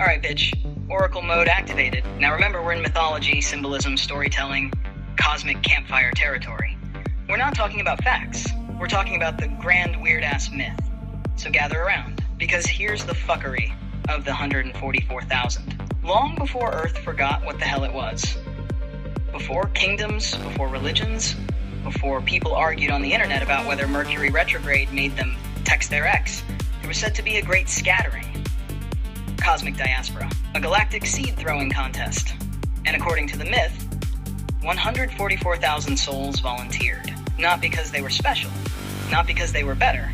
Alright, bitch. Oracle mode activated. Now remember, we're in mythology, symbolism, storytelling, cosmic campfire territory. We're not talking about facts. We're talking about the grand weird-ass myth. So gather around, because here's the fuckery of the 144,000. Long before Earth forgot what the hell it was. Before kingdoms, before religions, before people argued on the internet about whether Mercury retrograde made them text their ex, there was said to be a great scattering. Cosmic diaspora, a galactic seed-throwing contest. And according to the myth, 144,000 souls volunteered. Not because they were special, not because they were better,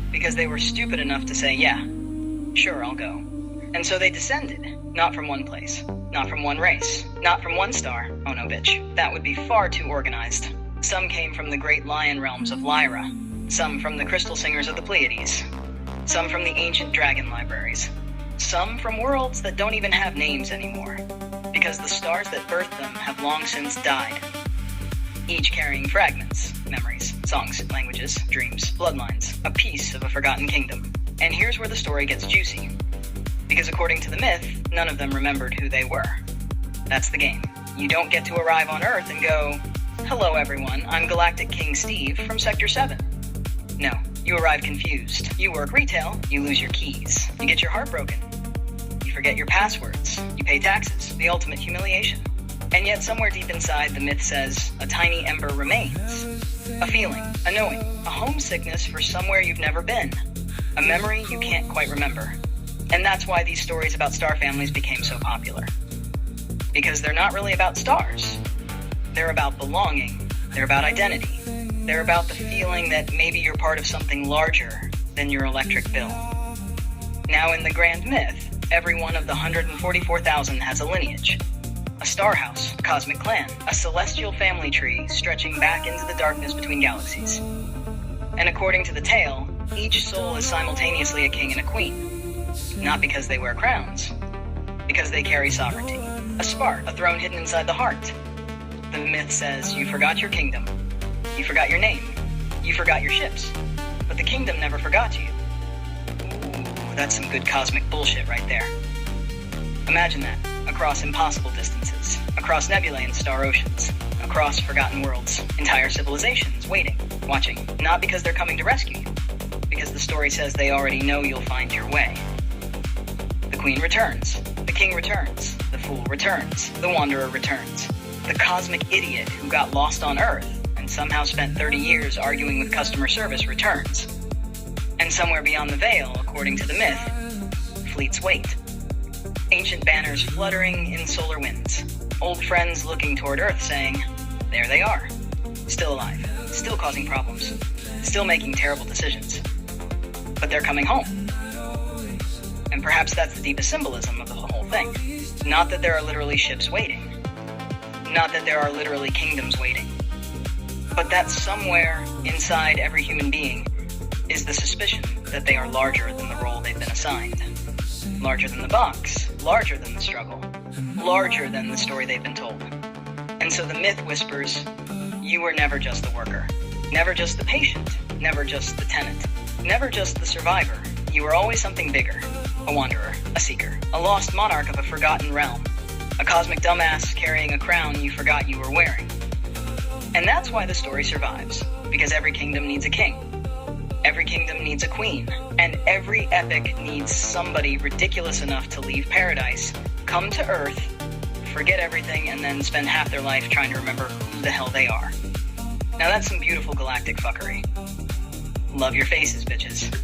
because they were stupid enough to say, yeah, sure, I'll go. And so they descended, not from one place, not from one race, not from one star. Oh no, bitch, that would be far too organized. Some came from the great lion realms of Lyra, some from the crystal singers of the Pleiades, some from the ancient dragon libraries, some from worlds that don't even have names anymore, because the stars that birthed them have long since died, each carrying fragments, memories, songs, languages, dreams, bloodlines, a piece of a forgotten kingdom. And here's where the story gets juicy, because according to the myth, none of them remembered who they were. That's the game. You don't get to arrive on Earth and go, hello everyone, I'm Galactic King Steve from Sector 7. No, you arrive confused. You work retail, you lose your keys, you get your heart broken, you forget your passwords, you pay taxes, the ultimate humiliation. And yet somewhere deep inside, the myth says a tiny ember remains. A feeling, a knowing, a homesickness for somewhere you've never been. A memory you can't quite remember. And that's why these stories about star families became so popular. Because they're not really about stars. They're about belonging. They're about identity. They're about the feeling that maybe you're part of something larger than your electric bill. Now in the grand myth, every one of the 144,000 has a lineage. A star house, a cosmic clan, a celestial family tree stretching back into the darkness between galaxies. And according to the tale, each soul is simultaneously a king and a queen. Not because they wear crowns, because they carry sovereignty. A spark, a throne hidden inside the heart. The myth says you forgot your kingdom. You forgot your name. You forgot your ships. But the kingdom never forgot you. Ooh, that's some good cosmic bullshit right there. Imagine that. Across impossible distances, across nebulae and star oceans, across forgotten worlds, entire civilizations waiting, watching, not because they're coming to rescue you, because the story says they already know you'll find your way. The queen returns, the king returns, the fool returns, the wanderer returns, the cosmic idiot who got lost on Earth and somehow spent 30 years arguing with customer service returns. And somewhere beyond the veil, according to the myth, fleets wait. Ancient banners fluttering in solar winds. Old friends looking toward Earth saying, there they are. Still alive. Still causing problems. Still making terrible decisions. But they're coming home. And perhaps that's the deepest symbolism of the whole thing. Not that there are literally ships waiting. Not that there are literally kingdoms waiting. But that somewhere inside every human being is the suspicion that they are larger than the role they've been assigned. Larger than the box, larger than the struggle, larger than the story they've been told. And so the myth whispers, you were never just the worker, never just the patient, never just the tenant, never just the survivor. You were always something bigger, a wanderer, a seeker, a lost monarch of a forgotten realm, a cosmic dumbass carrying a crown you forgot you were wearing. And that's why the story survives, because every kingdom needs a king. Every kingdom needs a queen, and every epic needs somebody ridiculous enough to leave paradise, come to Earth, forget everything, and then spend half their life trying to remember who the hell they are. Now that's some beautiful galactic fuckery. Love your faces, bitches.